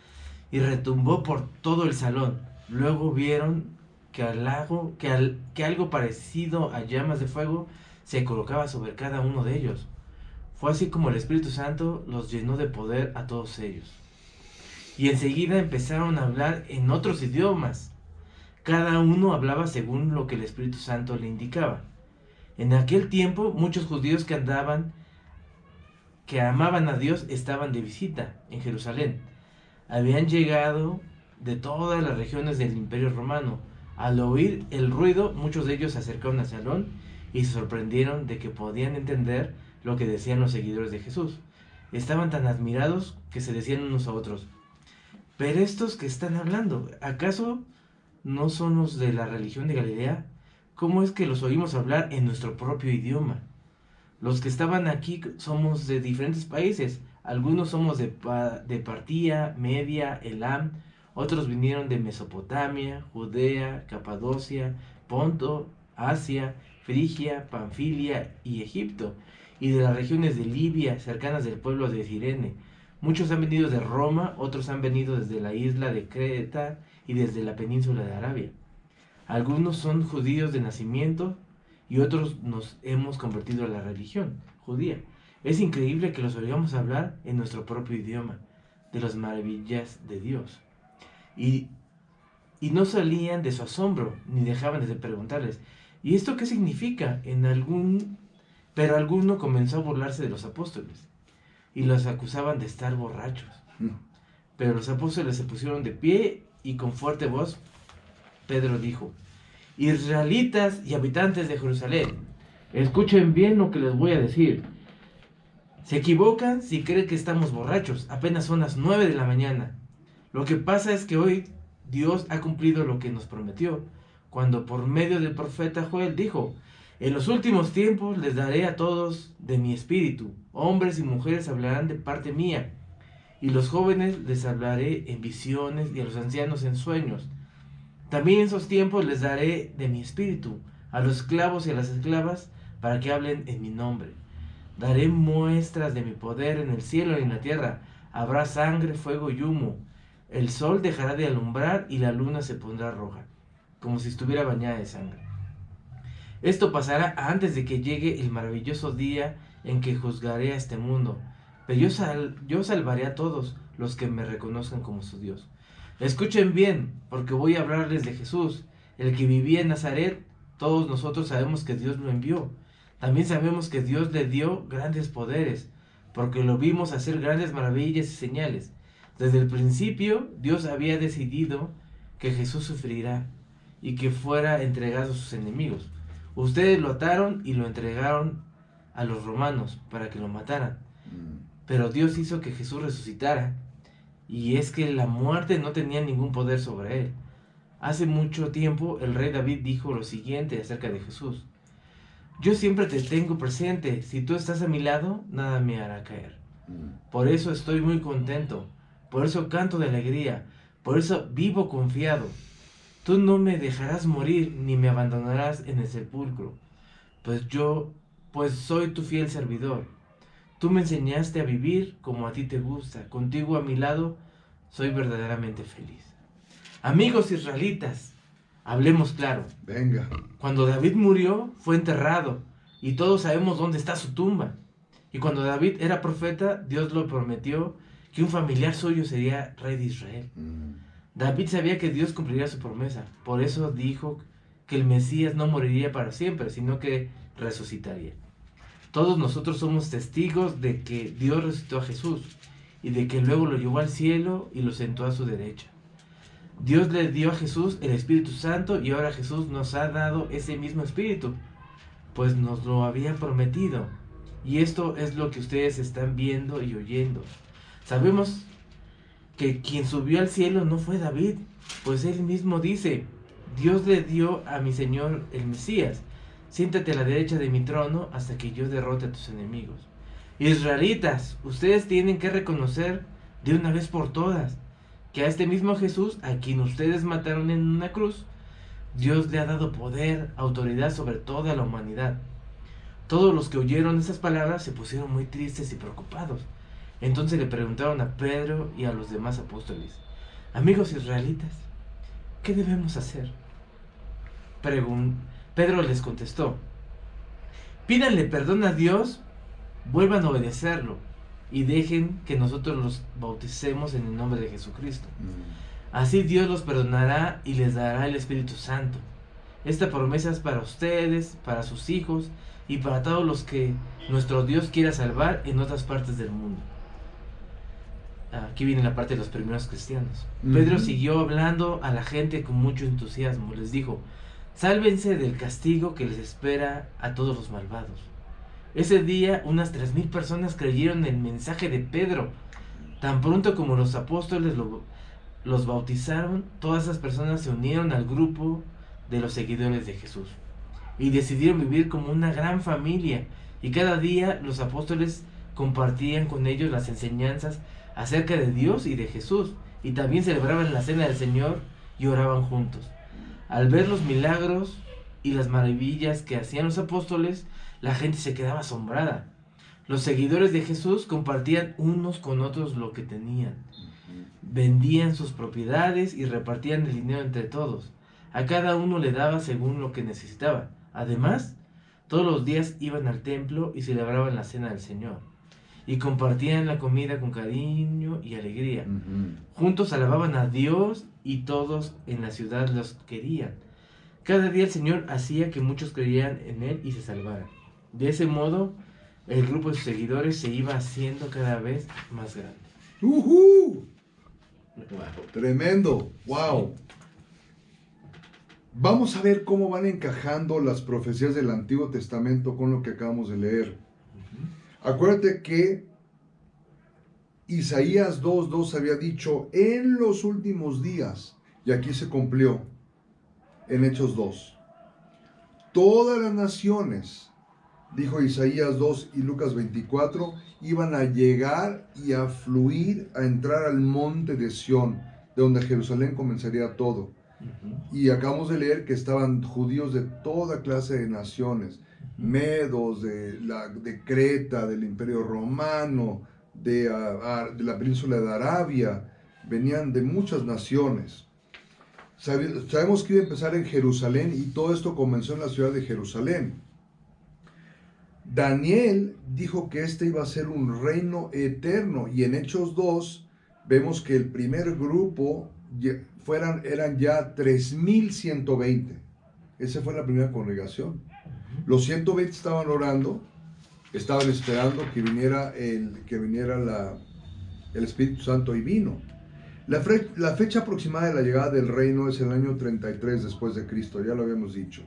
y retumbó por todo el salón. Luego vieron que algo parecido a llamas de fuego se colocaba sobre cada uno de ellos. Fue así como el Espíritu Santo los llenó de poder a todos ellos. Y enseguida empezaron a hablar en otros idiomas. Cada uno hablaba según lo que el Espíritu Santo le indicaba. En aquel tiempo, muchos judíos que amaban a Dios estaban de visita en Jerusalén. Habían llegado de todas las regiones del Imperio Romano. Al oír el ruido, muchos de ellos se acercaron al salón y se sorprendieron de que podían entender lo que decían los seguidores de Jesús. Estaban tan admirados que se decían unos a otros: ¿pero estos que están hablando, acaso no son los de la religión de Galilea? ¿Cómo es que los oímos hablar en nuestro propio idioma? Los que estaban aquí somos de diferentes países. Algunos somos de Partía, Media, Elam. Otros vinieron de Mesopotamia, Judea, Capadocia, Ponto, Asia, Frigia, Panfilia y Egipto, y de las regiones de Libia, cercanas del pueblo de Cirene. Muchos han venido de Roma, otros han venido desde la isla de Creta y desde la península de Arabia. Algunos son judíos de nacimiento y otros nos hemos convertido a la religión judía. Es increíble que los oigamos hablar en nuestro propio idioma, de las maravillas de Dios. Y no salían de su asombro, ni dejaban de preguntarles: ¿y esto qué significa? Pero alguno comenzó a burlarse de los apóstoles y los acusaban de estar borrachos. Pero los apóstoles se pusieron de pie y con fuerte voz Pedro dijo: Israelitas y habitantes de Jerusalén, escuchen bien lo que les voy a decir. Se equivocan si creen que estamos borrachos. Apenas son las 9 de la mañana. Lo que pasa es que hoy Dios ha cumplido lo que nos prometió, cuando por medio del profeta Joel dijo: en los últimos tiempos les daré a todos de mi espíritu. Hombres y mujeres hablarán de parte mía, y los jóvenes les hablaré en visiones y a los ancianos en sueños. También en esos tiempos les daré de mi espíritu a los esclavos y a las esclavas para que hablen en mi nombre. Daré muestras de mi poder en el cielo y en la tierra. Habrá sangre, fuego y humo. El sol dejará de alumbrar y la luna se pondrá roja, como si estuviera bañada de sangre. Esto pasará antes de que llegue el maravilloso día en que juzgaré a este mundo. Pero yo salvaré a todos los que me reconozcan como su Dios. Escuchen bien, porque voy a hablarles de Jesús, el que vivía en Nazaret. Todos nosotros sabemos que Dios lo envió. También sabemos que Dios le dio grandes poderes, porque lo vimos hacer grandes maravillas y señales. Desde el principio, Dios había decidido que Jesús sufrirá y que fuera entregado a sus enemigos. Ustedes lo ataron y lo entregaron a los romanos para que lo mataran. Pero Dios hizo que Jesús resucitara, y es que la muerte no tenía ningún poder sobre él. Hace mucho tiempo el rey David dijo lo siguiente acerca de Jesús: yo siempre te tengo presente, si tú estás a mi lado, nada me hará caer. Por eso estoy muy contento, por eso canto de alegría, por eso vivo confiado. Tú no me dejarás morir, ni me abandonarás en el sepulcro, pues soy tu fiel servidor. Tú me enseñaste a vivir como a ti te gusta, contigo a mi lado soy verdaderamente feliz. Amigos israelitas, Hablemos claro. Venga. Cuando David murió, fue enterrado, y todos sabemos dónde está su tumba. Y cuando David era profeta, Dios lo prometió que un familiar suyo sería rey de Israel. David sabía que Dios cumpliría su promesa, por eso dijo que el Mesías no moriría para siempre, sino que resucitaría. Todos nosotros somos testigos de que Dios resucitó a Jesús y de que luego lo llevó al cielo y lo sentó a su derecha. Dios le dio a Jesús el Espíritu Santo y ahora Jesús nos ha dado ese mismo Espíritu, pues nos lo había prometido. Y esto es lo que ustedes están viendo y oyendo. Sabemos que quien subió al cielo no fue David, pues él mismo dice: Dios le dio a mi Señor el Mesías, siéntate a la derecha de mi trono hasta que yo derrote a tus enemigos. Israelitas, ustedes tienen que reconocer de una vez por todas que a este mismo Jesús, a quien ustedes mataron en una cruz, Dios le ha dado poder, autoridad sobre toda la humanidad. Todos los que oyeron esas palabras se pusieron muy tristes y preocupados. Entonces le preguntaron a Pedro y a los demás apóstoles: amigos israelitas, ¿qué debemos hacer? Pedro les contestó: pídanle perdón a Dios, vuelvan a obedecerlo y dejen que nosotros los bauticemos en el nombre de Jesucristo. Así Dios los perdonará y les dará el Espíritu Santo. Esta promesa es para ustedes, para sus hijos y para todos los que nuestro Dios quiera salvar en otras partes del mundo. Aquí viene la parte de los primeros cristianos. Pedro siguió hablando a la gente con mucho entusiasmo. Les dijo: sálvense del castigo que les espera a todos los malvados. Ese día unas 3,000 personas creyeron en el mensaje de Pedro. Tan pronto como los apóstoles los bautizaron, todas esas personas se unieron al grupo de los seguidores de Jesús y decidieron vivir como una gran familia, y cada día los apóstoles compartían con ellos las enseñanzas acerca de Dios y de Jesús, y también celebraban la cena del Señor y oraban juntos. Al ver los milagros y las maravillas que hacían los apóstoles, la gente se quedaba asombrada. Los seguidores de Jesús compartían unos con otros lo que tenían. Vendían sus propiedades y repartían el dinero entre todos. A cada uno le daba según lo que necesitaba. Además, todos los días iban al templo y celebraban la cena del Señor. Y compartían la comida con cariño y alegría. Juntos alababan a Dios y todos en la ciudad los querían. Cada día el Señor hacía que muchos creyeran en Él y se salvaran. De ese modo, el grupo de sus seguidores se iba haciendo cada vez más grande. ¡Uhú! Wow. Tremendo, wow. Vamos a ver cómo van encajando las profecías del Antiguo Testamento con lo que acabamos de leer. Acuérdate que Isaías 2:2 había dicho en los últimos días, y aquí se cumplió en Hechos 2. Todas las naciones, dijo Isaías 2 y Lucas 24, iban a llegar y a fluir, a entrar al monte de Sión, de donde Jerusalén comenzaría todo. Y acabamos de leer que estaban judíos de toda clase de naciones, medos, de Creta, del Imperio Romano, de la península de Arabia, venían de muchas naciones. Sabemos que iba a empezar en Jerusalén y todo esto comenzó en la ciudad de Jerusalén. Daniel dijo que este iba a ser un reino eterno, y en Hechos 2 vemos que el primer grupo eran ya 3,120. Esa fue la primera congregación. Los 120 estaban orando, estaban esperando que viniera el Espíritu Santo, y vino. La fecha aproximada de la llegada del reino es el año 33 después de Cristo, ya lo habíamos dicho.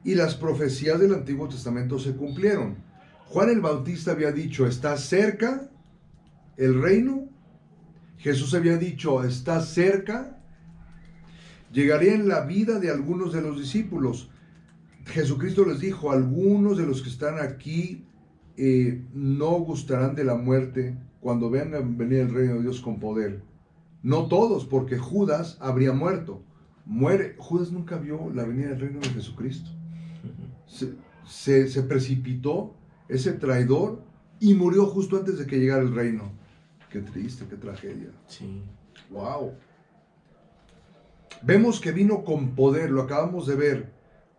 Y las profecías del Antiguo Testamento se cumplieron. Juan el Bautista había dicho: está cerca el reino. Jesús había dicho: está cerca. Llegaría en la vida de algunos de los discípulos. Jesucristo les dijo: algunos de los que están aquí no gustarán de la muerte cuando vean venir el reino de Dios con poder. No todos, porque Judas habría muerto. Judas nunca vio la venida del reino de Jesucristo. Se precipitó, ese traidor, y murió justo antes de que llegara el reino. Qué triste, qué tragedia. Sí. Wow. Vemos que vino con poder, lo acabamos de ver,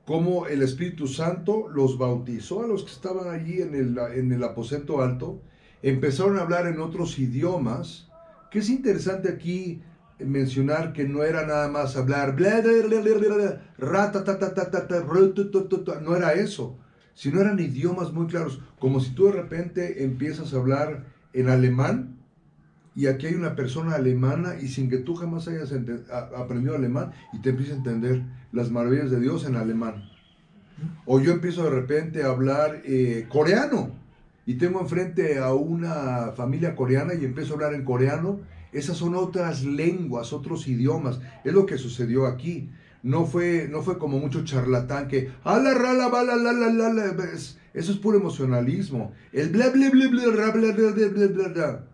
cómo el Espíritu Santo los bautizó a los que estaban allí en el aposento alto, empezaron a hablar en otros idiomas, que es interesante aquí mencionar que no era nada más hablar, no era eso, sino eran idiomas muy claros, como si tú de repente empiezas a hablar en alemán, y aquí hay una persona alemana y sin que tú jamás hayas aprendido alemán y te empieza a entender las maravillas de Dios en alemán. O yo empiezo de repente a hablar coreano y tengo enfrente a una familia coreana y empiezo a hablar en coreano. Esas son otras lenguas, otros idiomas. Es lo que sucedió aquí. No fue como mucho charlatán que eso es puro emocionalismo. El bla bla bla bla bla bla bla bla bla bla.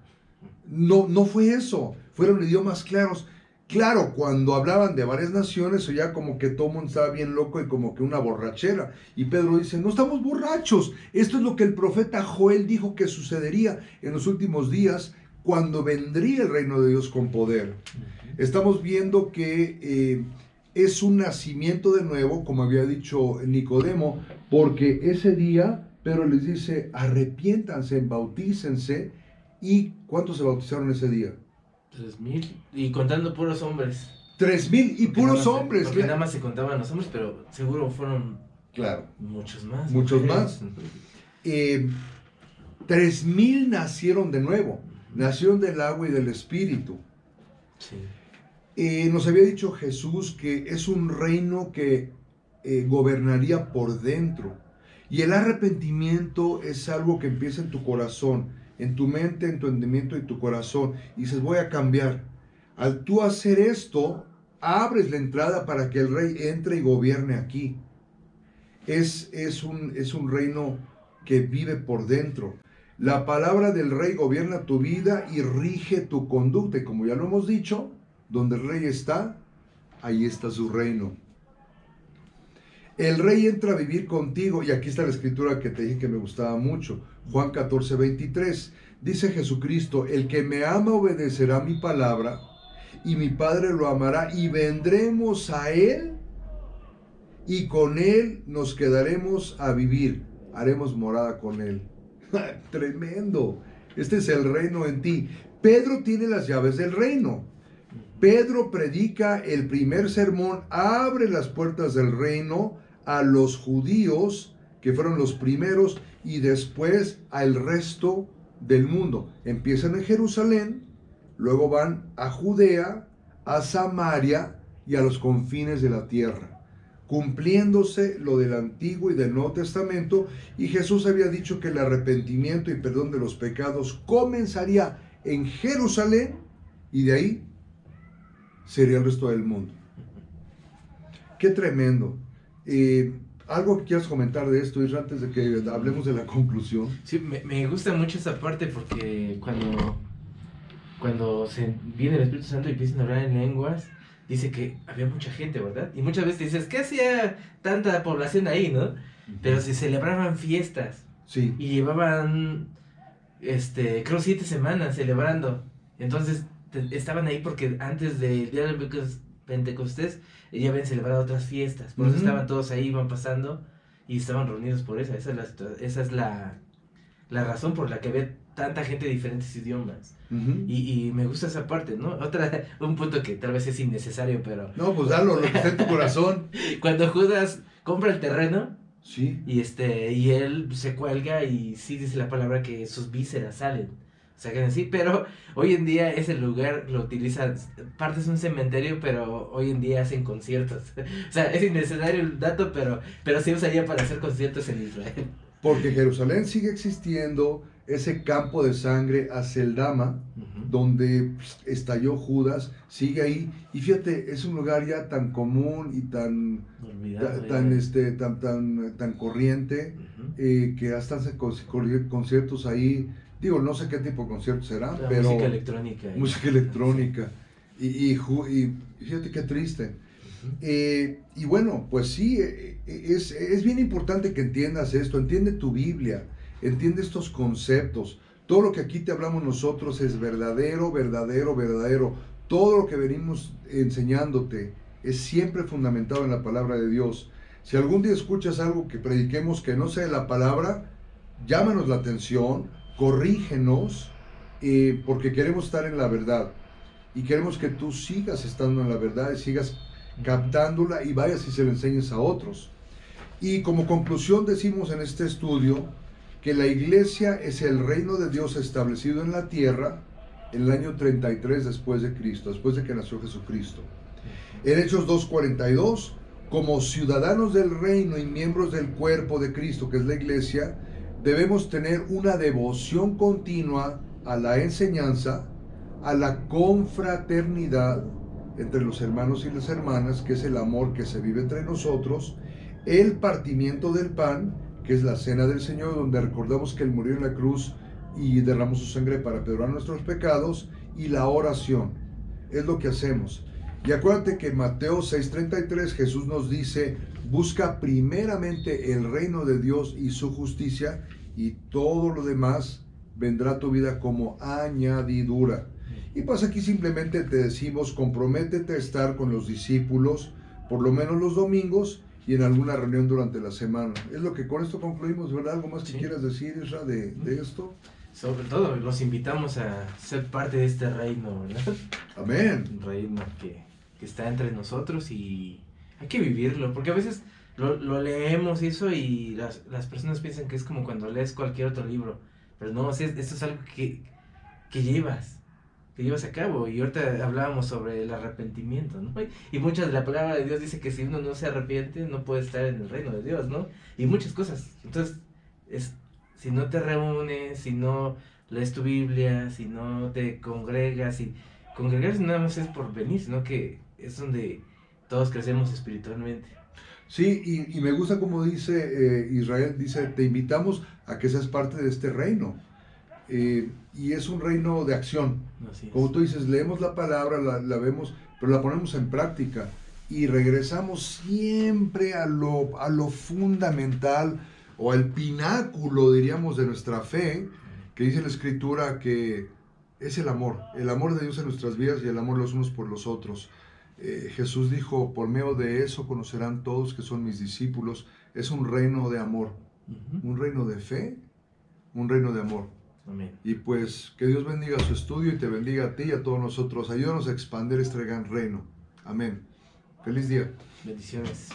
No fue eso, fueron idiomas claros. Claro, cuando hablaban de varias naciones, o ya como que todo el mundo estaba bien loco y como que una borrachera. Y Pedro dice, no estamos borrachos. Esto es lo que el profeta Joel dijo que sucedería en los últimos días, cuando vendría el reino de Dios con poder. Estamos viendo que es un nacimiento de nuevo, como había dicho Nicodemo, porque ese día Pedro les dice, arrepiéntanse, bautícense. ¿Y cuántos se bautizaron ese día? 3,000, y contando puros hombres. 3,000 y puros hombres. Porque nada más se contaban los hombres, pero seguro fueron muchos más. Muchos más. 3,000 nacieron de nuevo, nacieron del agua y del espíritu. Sí. Nos había dicho Jesús que es un reino que gobernaría por dentro. Y el arrepentimiento es algo que empieza en tu corazón, en tu mente, en tu entendimiento y tu corazón. Y dices, voy a cambiar. Al tú hacer esto, abres la entrada para que el rey entre y gobierne aquí. Es un reino que vive por dentro. La palabra del rey gobierna tu vida y rige tu conducta. Y como ya lo hemos dicho, donde el rey está, ahí está su reino. El rey entra a vivir contigo, y aquí está la escritura que te dije que me gustaba mucho, Juan 14:23, dice Jesucristo, el que me ama obedecerá mi palabra, y mi Padre lo amará, y vendremos a él, y con él nos quedaremos a vivir, haremos morada con él. Tremendo, este es el reino en ti. Pedro tiene las llaves del reino. Pedro predica el primer sermón, abre las puertas del reino a los judíos, que fueron los primeros, y después al resto del mundo. Empiezan en Jerusalén, luego van a Judea, a Samaria y a los confines de la tierra, cumpliéndose lo del Antiguo y del Nuevo Testamento. Y Jesús había dicho que el arrepentimiento y perdón de los pecados comenzaría en Jerusalén, y de ahí sería el resto del mundo. Qué tremendo. ¿Algo que quieras comentar de esto, Isra, antes de que hablemos de la conclusión? Sí, me gusta mucho esa parte, porque cuando se viene el Espíritu Santo y empiezan a hablar en lenguas, dice que había mucha gente, ¿verdad? Y muchas veces dices, ¿qué hacía tanta población ahí, no? Pero se celebraban fiestas. Sí. Y llevaban, creo 7 semanas celebrando. Entonces estaban ahí porque antes del día del Pentecostés ya habían celebrado otras fiestas. Por eso estaban todos ahí, iban pasando y estaban reunidos por esa. Esa es la razón por la que había tanta gente de diferentes idiomas. Y me gusta esa parte, ¿no? Un punto que tal vez es innecesario, pero... No, pues dalo, lo que está en tu corazón. Cuando Judas compra el terreno, sí, y él se cuelga, y sí dice la palabra que sus vísceras salen. O sea, que así, pero hoy en día ese lugar lo utilizan, parte es un cementerio, pero hoy en día hacen conciertos. O sea, es innecesario el dato, pero se usaría para hacer conciertos en Israel. Porque Jerusalén sigue existiendo, ese campo de sangre, Aceldama, donde estalló Judas, sigue ahí. Y fíjate, es un lugar ya tan común y tan corriente, que hasta hacen conciertos ahí. Digo, no sé qué tipo de conciertos serán, pero... Música electrónica. Música electrónica. Y fíjate qué triste. Y bueno, pues sí, es bien importante que entiendas esto, entiende tu Biblia, entiende estos conceptos. Todo lo que aquí te hablamos nosotros es verdadero, verdadero, verdadero. Todo lo que venimos enseñándote es siempre fundamentado en la palabra de Dios. Si algún día escuchas algo que prediquemos que no sea de la palabra, llámanos la atención, corrígenos, porque queremos estar en la verdad. Y queremos que tú sigas estando en la verdad y sigas captándola y vayas y se la enseñes a otros. Y como conclusión decimos en este estudio que la iglesia es el reino de Dios establecido en la tierra en el año 33 después de Cristo, después de que nació Jesucristo. En Hechos 2:42, como ciudadanos del reino y miembros del cuerpo de Cristo, que es la iglesia, debemos tener una devoción continua a la enseñanza, a la confraternidad entre los hermanos y las hermanas, que es el amor que se vive entre nosotros, el partimiento del pan, que es la cena del Señor, donde recordamos que Él murió en la cruz y derramó su sangre para perdonar nuestros pecados, y la oración. Es lo que hacemos. Y acuérdate que en Mateo 6:33 Jesús nos dice, busca primeramente el reino de Dios y su justicia, y todo lo demás vendrá a tu vida como añadidura. Y pues aquí simplemente te decimos, comprométete a estar con los discípulos, por lo menos los domingos, y en alguna reunión durante la semana. Es lo que con esto concluimos, ¿verdad? ¿Algo más que quieras decir, Isra, de esto? Sobre todo, los invitamos a ser parte de este reino, ¿verdad? Amén. Un reino que está entre nosotros y hay que vivirlo, porque a veces lo leemos y eso y las personas piensan que es como cuando lees cualquier otro libro, pero no, esto es algo que llevas a cabo. Y ahorita hablábamos sobre el arrepentimiento, ¿no? Y mucha de la palabra de Dios dice que si uno no se arrepiente no puede estar en el reino de Dios, ¿no? Y muchas cosas. Entonces, si no te reúnes, si no lees tu Biblia, si no te congregas, y congregarse nada más es por venir, sino que es donde todos crecemos espiritualmente. Sí, y me gusta como dice Israel, dice, te invitamos a que seas parte de este reino. Y es un reino de acción. Como tú dices, leemos la palabra, la vemos, pero la ponemos en práctica. Y regresamos siempre a lo fundamental, o al pináculo, diríamos, de nuestra fe, que dice la Escritura que es el amor de Dios en nuestras vidas y el amor los unos por los otros. Jesús dijo, por medio de eso conocerán todos que son mis discípulos. Es un reino de amor, un reino de fe, un reino de amor. Amén. Y pues que Dios bendiga su estudio y te bendiga a ti y a todos nosotros. Ayúdanos a expandir este gran reino. Amén. Feliz día. Bendiciones.